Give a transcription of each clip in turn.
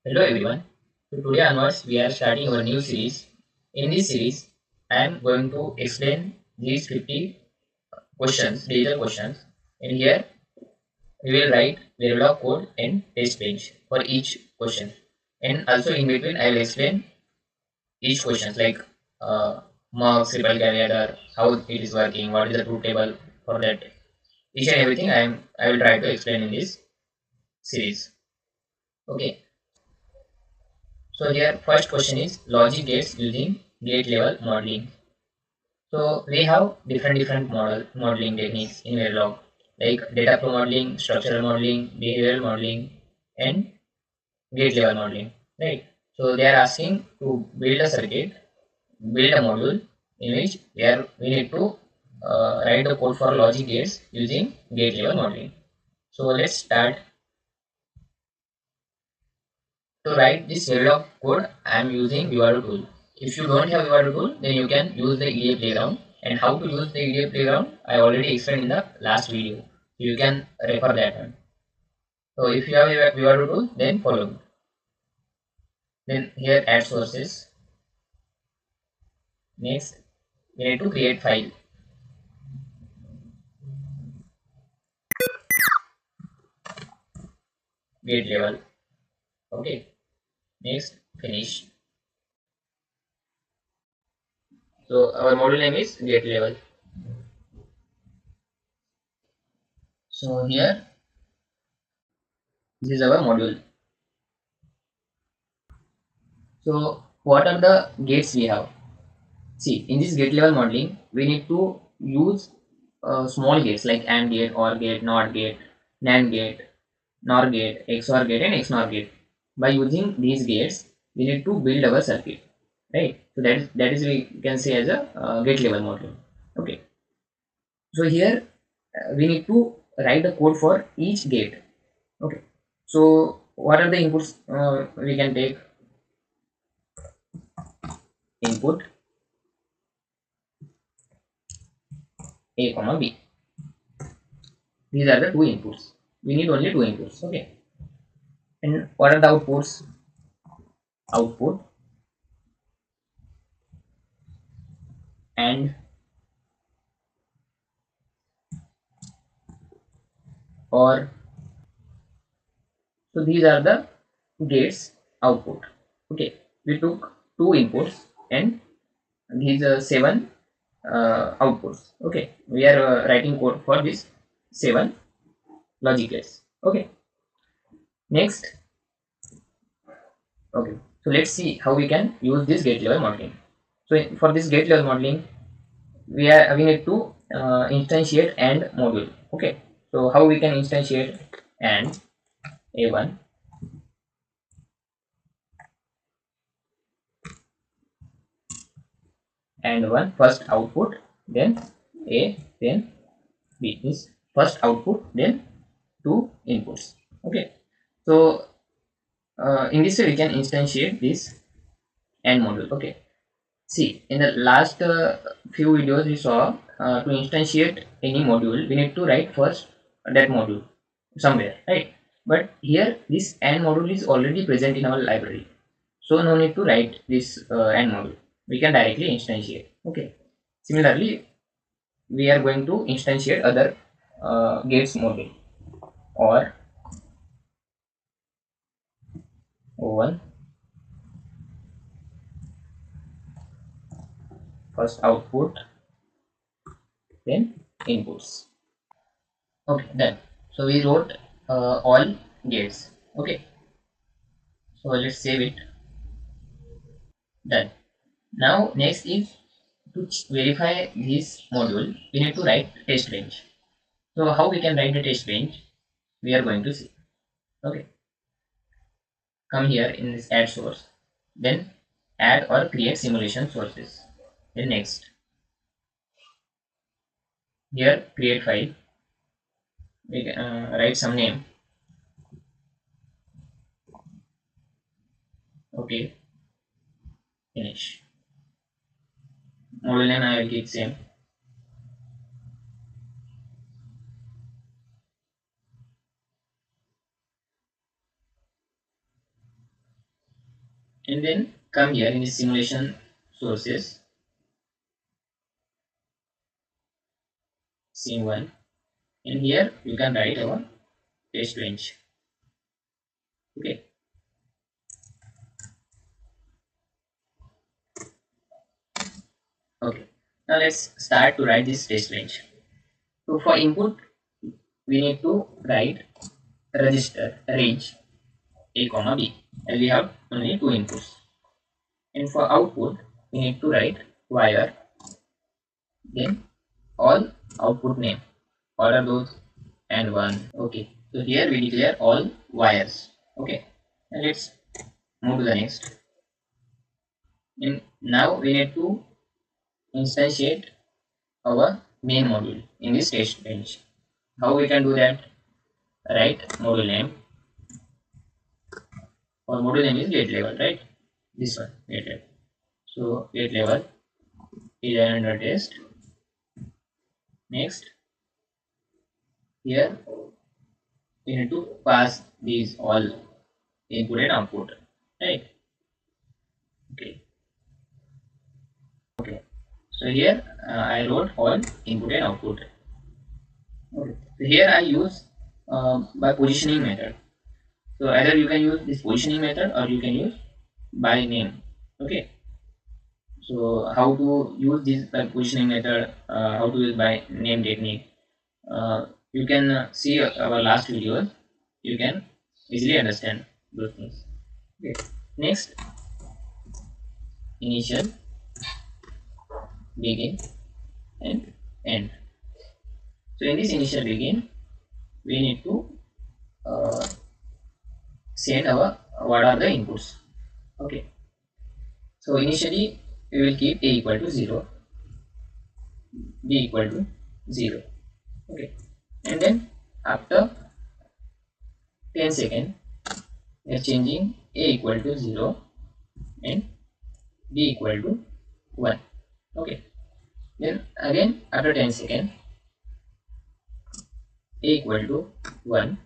Hello everyone. So today onwards we are starting our new series. In this series, I am going to explain these 50 questions, digital questions. And here we will write Verilog code and test bench for each question. And also in between I will explain each questions like marks, triple caveat, how it is working, what is the truth table for that. Each and everything I will try to explain in this series. Okay. So here first question is logic gates using gate level modeling. So we have different modeling techniques in Verilog like data flow modeling, structural modeling, behavioral modeling, and gate level modeling. Right. So they are asking to build a circuit, build a module in which we need to write the code for logic gates using gate level modeling. So let's start. To write this Verilog code, I am using Vivado tool. If you don't have Vivado tool, then you can use the EDA playground. And how to use the EDA playground, I already explained in the last video. You can refer that one. So if you have a Vivado tool, then follow me. Then here add sources. Next, we need to create file. Gate level. Okay. Next, finish. So our module name is gate level. So here, this is our module. So what are the gates we have? See, in this gate level modeling, we need to use small gates like AND gate, OR gate, NOT gate, NAND gate, NOR gate, XOR gate, and XNOR gate. By using these gates, we need to build our circuit, right? So that is we can say as a gate level modeling. Okay. So here we need to write the code for each gate. Okay. So what are the inputs we can take? Input A comma B. These are the two inputs. We need only two inputs. Okay. And what are the outputs? Output and or. So these are the gates output. Okay. We took two inputs and these are seven outputs. Okay. We are writing code for this seven logic gates. Okay. Next. Okay. So let's see how we can use this gate level modeling. So for this gate level modeling, we need to instantiate AND module. Okay. So how we can instantiate AND A1 and 1 first output, then A, then B is first output, then two inputs. Okay. So in this way we can instantiate this AND module. Okay. See, in the last few videos we saw to instantiate any module, we need to write first that module somewhere, right? But here this AND module is already present in our library, so no need to write this AND module. We can directly instantiate. Okay. Similarly, we are going to instantiate other gates module or O1 first output, then inputs. Okay, done. So we wrote all gates. Okay. So let's save it. Done. Now next is to verify this module, we need to write test bench. So how we can write the test bench? We are going to see. Okay. Come here in this add source, then add or create simulation sources. Then next, here create file. We can write some name. Okay. Finish. Module name I will keep same. and then come here in the simulation sources, scene 1, and here you can write our test bench. Okay. Okay. Now let's start to write this test bench. So for input, we need to write register range a comma b, and we have only two inputs. And for output, we need to write wire, then all output name. What are those? And one. Okay. So here we declare all wires. Okay. And let's move to the next. And now we need to instantiate our main module in this test bench. How we can do that? Write module name. Our module name is gate level, right? This one, gate level. So gate level is under test. Next, here we need to pass these all input and output, right? Okay. Okay. So here I wrote all input and output. Okay. So here I use by positioning method. So either you can use this positioning method or you can use by name. Okay. So how to use this by positioning method, how to use by name technique. You can see our last videos. You can easily understand those things. Okay. Next, initial, begin, and end. So in this initial begin, we need to uh, send our what are the inputs. Okay. So initially we will keep a equal to 0, b equal to 0. Okay. And then after 10 seconds, we are changing a equal to 0 and b equal to 1. Okay. Then again after 10 seconds, a equal to 1,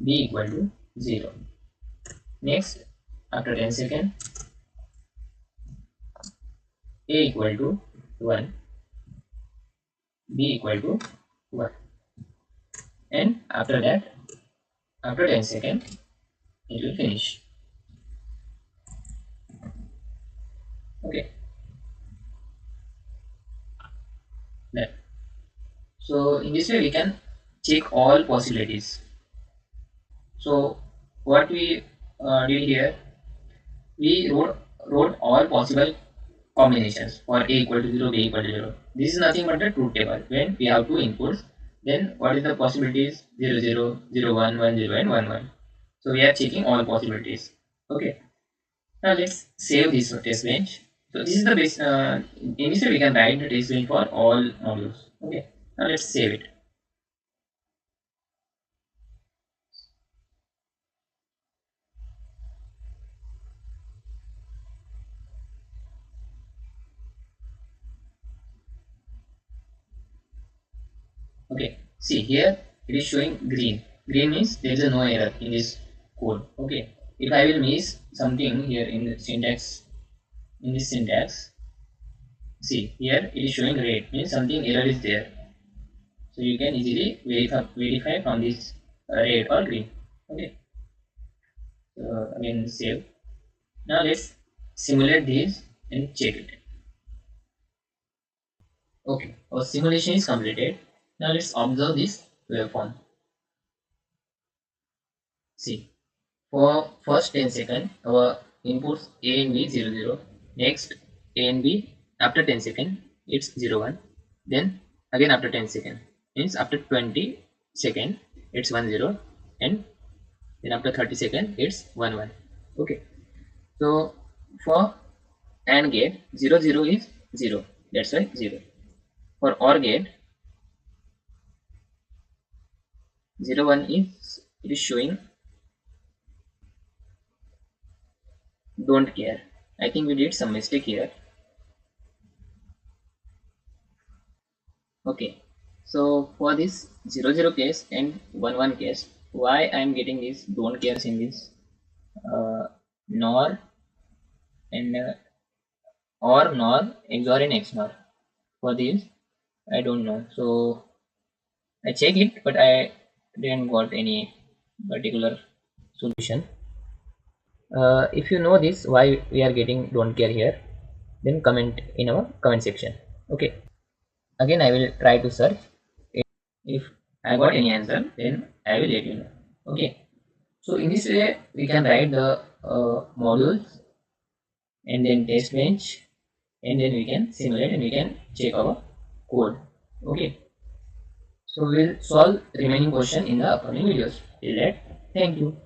b equal to 0. Next, after 10 seconds, a equal to 1, b equal to 1. And after that, after 10 seconds, it will finish. Okay. Then, so in this way we can check all possibilities. So what we did here, we wrote all possible combinations for a equal to 0, b equal to 0. This is nothing but the truth table. When we have two inputs, then what is the possibilities? 0 0, 0 1, 1 0, and 1 1. So we are checking all possibilities. Okay. Now let's save this test bench. So this is the base. In this way we can write the test bench for all modules. Okay. Now let's save it. Okay. See here it is showing green. Green means there is no error in this code. Okay. If I will miss something here in the syntax, see here it is showing red, means something error is there. So you can easily verify from this red or green. Okay. So again save. Now let's simulate this and check it. Okay, our simulation is completed. Now let's observe this waveform. See, for first 10 seconds, our inputs A and B 0 0. Next, A and B after 10 seconds, it's 0 1. Then again after 10 seconds, means after 20 seconds, it's 1 0. And then after 30 seconds, it's 1 1. Okay, so for AND gate, 0 0 is 0. That's why 0. For OR gate, 0 1 is it is showing don't care. I think we did some mistake here. Okay, so for this 0 0 case and 1 1 case, why I am getting this don't cares in this nor and or nor XOR and XNOR. For these I don't know, so I checked it but I didn't got any particular solution. If you know this why we are getting don't care here, then comment in our comment section. Okay, again I will try to search. If I got any answer then I will let you know. Okay, so in this way we can write the modules and then test bench, and then we can simulate and we can check our code. Okay, so we'll solve remaining question in the upcoming videos. Till that, thank you.